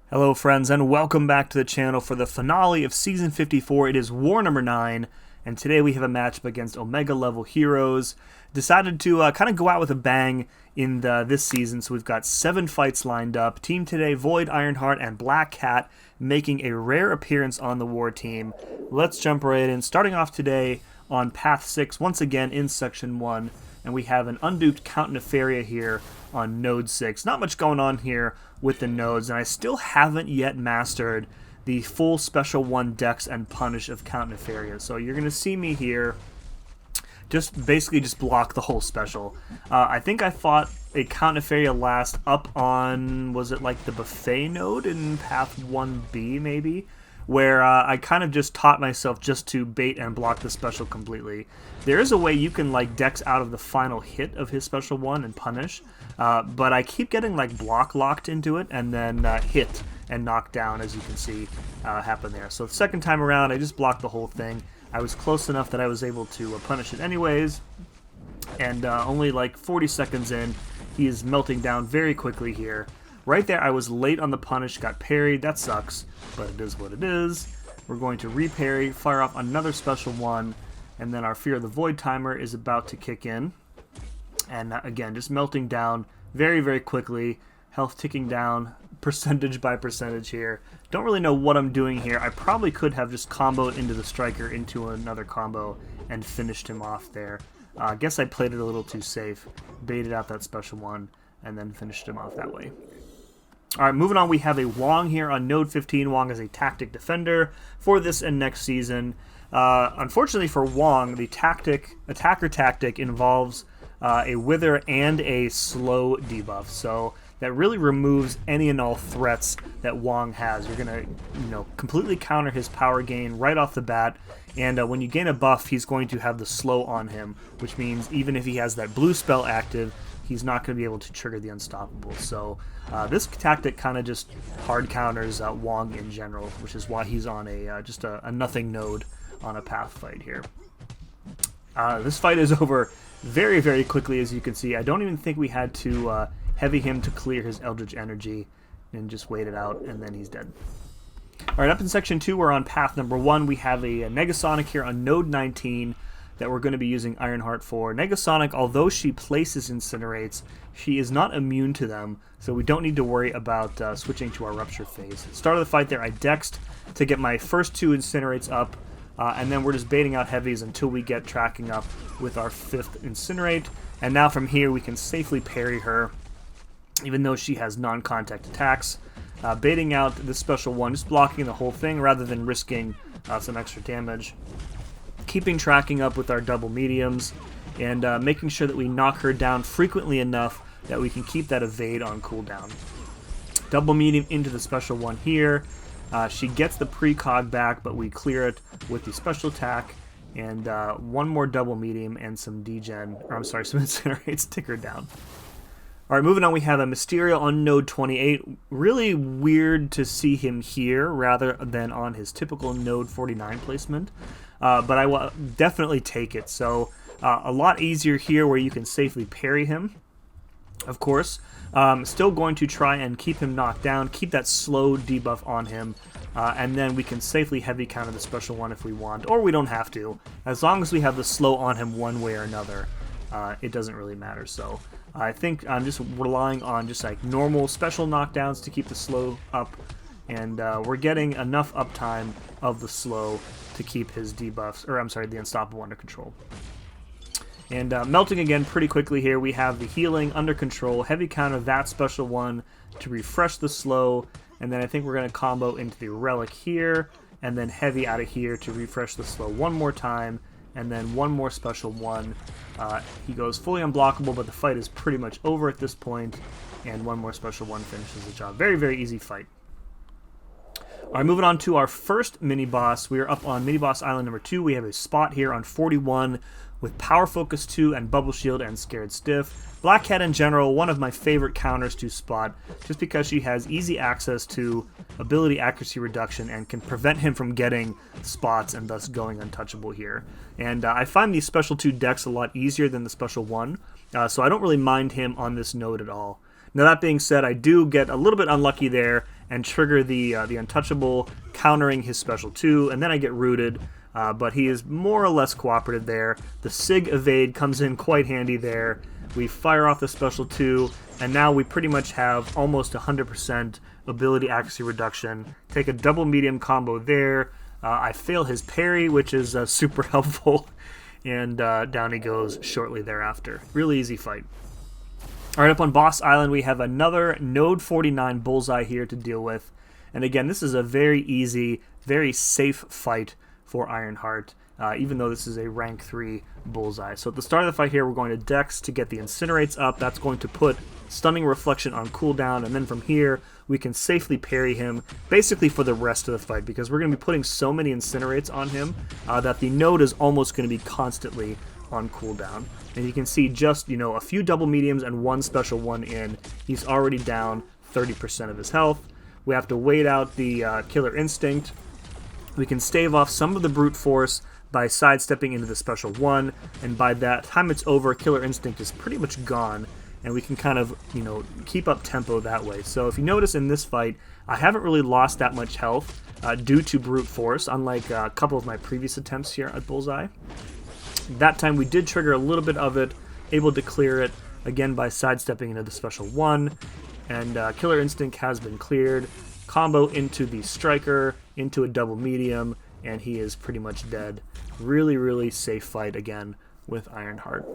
Hello friends, and welcome back to the channel for the finale of Season 54. It is War number 9, and today we have a matchup against Omega level heroes. Decided to kind of go out with a bang in this season, so we've got 7 fights lined up. Team today, Void, Ironheart, and Black Cat making a rare appearance on the War team. Let's jump right in, starting off today on Path 6, once again in Section 1, and we have an unduped Count NEFARIA here on Node 6. Not much going on here with the nodes, and I still haven't yet mastered the full Special 1 Dex and Punish of Count NEFARIA. So you're going to see me here basically just block the whole special. I think I fought a Count NEFARIA last up on, was it like the buffet node in Path 1B maybe? Where I kind of just taught myself just to bait and block the special completely. There is a way you can like Dex out of the final hit of his Special 1 and Punish, but I keep getting like block locked into it and then hit and knocked down, as you can see happen there. So the second time around I just blocked the whole thing. I was close enough that I was able to punish it anyways, and only like 40 seconds in, he is melting down very quickly here. Right there, I was late on the punish, got parried. That sucks, but it is what it is. We're going to reparry, fire off another Special 1, and then our Fear of the Void timer is about to kick in. And again, just melting down very, very quickly. Health ticking down percentage by percentage here. Don't really know what I'm doing here. I probably could have just comboed into the Striker into another combo and finished him off there. I guess I played it a little too safe. Baited out that Special 1 and then finished him off that way. Alright, moving on, we have a Wong here on Node 15. Wong is a tactic defender for this and next season. Unfortunately for Wong, the attacker tactic involves a Wither and a slow debuff, so that really removes any and all threats that Wong has. You're going to, completely counter his power gain right off the bat, and when you gain a buff, he's going to have the slow on him, which means even if he has that blue spell active, he's not going to be able to trigger the Unstoppable. So this tactic kind of just hard counters Wong in general, which is why he's on just a nothing node on a path fight here. This fight is over very, very quickly, as you can see. I don't even think we had to heavy him to clear his Eldritch Energy, and just wait it out, and then he's dead. Alright, up in Section 2, we're on Path number 1. We have a Negasonic here on Node 19 that we're going to be using Ironheart for. Negasonic, although she places Incinerates, she is not immune to them, so we don't need to worry about switching to our Rupture phase. Start of the fight there, I dexed to get my first 2 Incinerates up, and then we're just baiting out heavies until we get tracking up with our 5th Incinerate, and now from here we can safely parry her, even though she has non-contact attacks. Baiting out the Special 1, just blocking the whole thing rather than risking some extra damage. Keeping tracking up with our double mediums, and making sure that we knock her down frequently enough that we can keep that evade on cooldown. Double medium into the Special 1 here. She gets the precog back, but we clear it with the special attack, and one more double medium and some degen, or I'm sorry, some Incinerates tick her down. Alright, moving on, we have a Mysterio on Node 28. Really weird to see him here rather than on his typical Node 49 placement. But I will definitely take it. So a lot easier here where you can safely parry him, of course. Still going to try and keep him knocked down, keep that slow debuff on him, and then we can safely heavy counter the Special 1 if we want, or we don't have to. As long as we have the slow on him one way or another, it doesn't really matter. So I think I'm just relying on just like normal special knockdowns to keep the slow up, and we're getting enough uptime of the slow to keep his debuffs, or I'm sorry, the Unstoppable under control. And melting again pretty quickly here, we have the healing under control, heavy counter that Special 1 to refresh the slow, and then I think we're going to combo into the Relic here, and then heavy out of here to refresh the slow one more time, and then one more Special 1. He goes fully unblockable, but the fight is pretty much over at this point, and one more Special 1 finishes the job. Very, very easy fight. Alright, moving on to our first mini-boss. We are up on mini-boss island number 2. We have a spot here on 41 with Power Focus 2 and Bubble Shield and Scared Stiff. Black Cat in general, one of my favorite counters to Spot, just because she has easy access to ability accuracy reduction and can prevent him from getting spots and thus going untouchable here. And I find the Special 2 decks a lot easier than the Special 1, so I don't really mind him on this node at all. Now that being said, I do get a little bit unlucky there and trigger the untouchable, countering his special 2, and then I get rooted. But he is more or less cooperative there. The Sig evade comes in quite handy there. We fire off the special 2, and now we pretty much have almost 100% ability accuracy reduction. Take a double medium combo there. I fail his parry, which is super helpful, and down he goes shortly thereafter. Really easy fight. Alright, up on Boss Island, we have another Node 49 Bullseye here to deal with. And again, this is a very easy, very safe fight for Ironheart, even though this is a rank 3 Bullseye. So at the start of the fight here, we're going to Dex to get the Incinerates up. That's going to put Stunning Reflection on cooldown, and then from here, we can safely parry him, basically for the rest of the fight, because we're going to be putting so many Incinerates on him that the node is almost going to be constantly on cooldown. And you can see just, a few double mediums and one special 1 in, he's already down 30% of his health. We have to wait out the Killer Instinct. We can stave off some of the brute force by sidestepping into the special 1, and by that time it's over, Killer Instinct is pretty much gone, and we can kind of, keep up tempo that way. So if you notice in this fight, I haven't really lost that much health due to brute force, unlike a couple of my previous attempts here at Bullseye. That time we did trigger a little bit of it, able to clear it, again by sidestepping into the special 1, and Killer Instinct has been cleared. Combo into the Striker, into a double medium, and he is pretty much dead. Really, really safe fight again with Ironheart.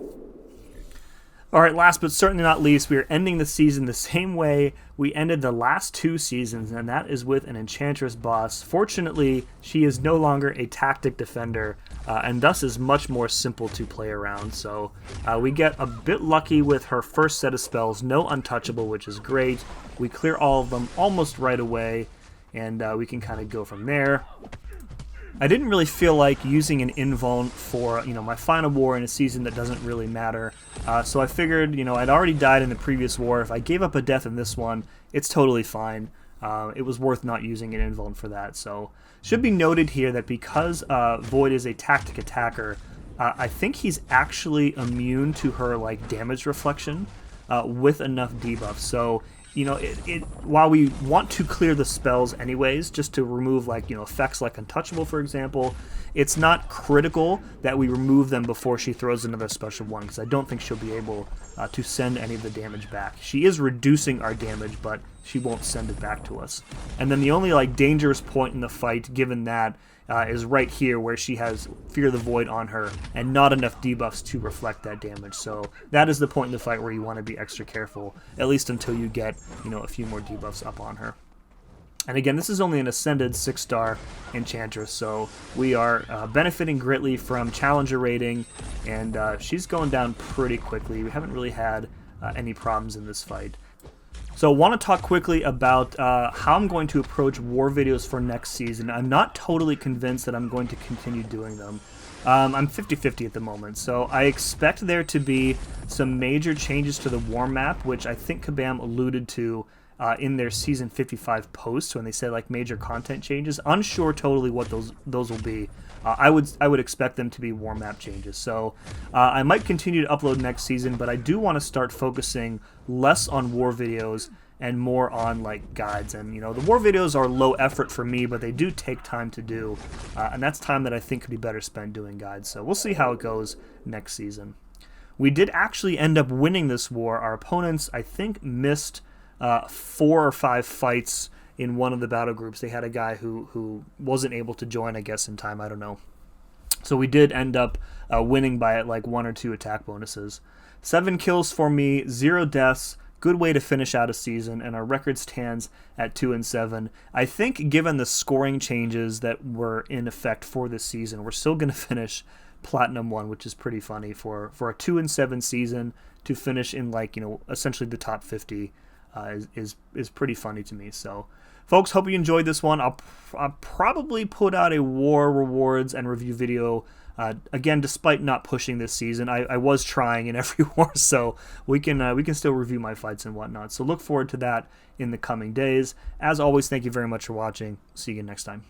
Alright, last but certainly not least, we are ending the season the same way we ended the last 2 seasons, and that is with an Enchantress boss. Fortunately, she is no longer a tactic defender, and thus is much more simple to play around. So we get a bit lucky with her first set of spells, no untouchable, which is great. We clear all of them almost right away, and we can kind of go from there. I didn't really feel like using an invuln for, my final war in a season that doesn't really matter. So I figured, I'd already died in the previous war. If I gave up a death in this one, it's totally fine. It was worth not using an invuln for that. So should be noted here that because Void is a tactic attacker, I think he's actually immune to her damage reflection with enough debuffs. So while we want to clear the spells anyways, just to remove effects like Untouchable, for example, it's not critical that we remove them before she throws another special 1, because I don't think she'll be able to send any of the damage back. She is reducing our damage, but she won't send it back to us. And then the only dangerous point in the fight, given that, is right here where she has Fear the Void on her and not enough debuffs to reflect that damage. So that is the point in the fight where you want to be extra careful, at least until you get, a few more debuffs up on her. And again, this is only an Ascended 6-star Enchantress, so we are benefiting greatly from Challenger rating, and she's going down pretty quickly. We haven't really had any problems in this fight. So I want to talk quickly about how I'm going to approach war videos for next season. I'm not totally convinced that I'm going to continue doing them. I'm 50-50 at the moment, so I expect there to be some major changes to the war map, which I think Kabam alluded to in their Season 55 post when they said major content changes. Unsure totally what those will be. I would expect them to be war map changes. So I might continue to upload next season, but I do want to start focusing less on war videos and more on guides. And the war videos are low effort for me, but they do take time to do, and that's time that I think could be better spent doing guides. So we'll see how it goes next season. We did actually end up winning this war. Our opponents, I think, missed 4 or 5 fights in one of the battle groups. They had a guy who wasn't able to join, I guess, in time. I don't know. So we did end up winning by 1 or 2 attack bonuses. 7 kills for me, 0 deaths. Good way to finish out a season, and our record stands at 2-7. I think given the scoring changes that were in effect for this season, we're still going to finish Platinum 1, which is pretty funny for a 2-7 season to finish in essentially the top 50 is pretty funny to me. So folks, hope you enjoyed this one. I'll probably put out a war rewards and review video again, despite not pushing this season. I was trying in every war, so we can still review my fights and whatnot. So look forward to that in the coming days. As always, thank you very much for watching. See you again next time.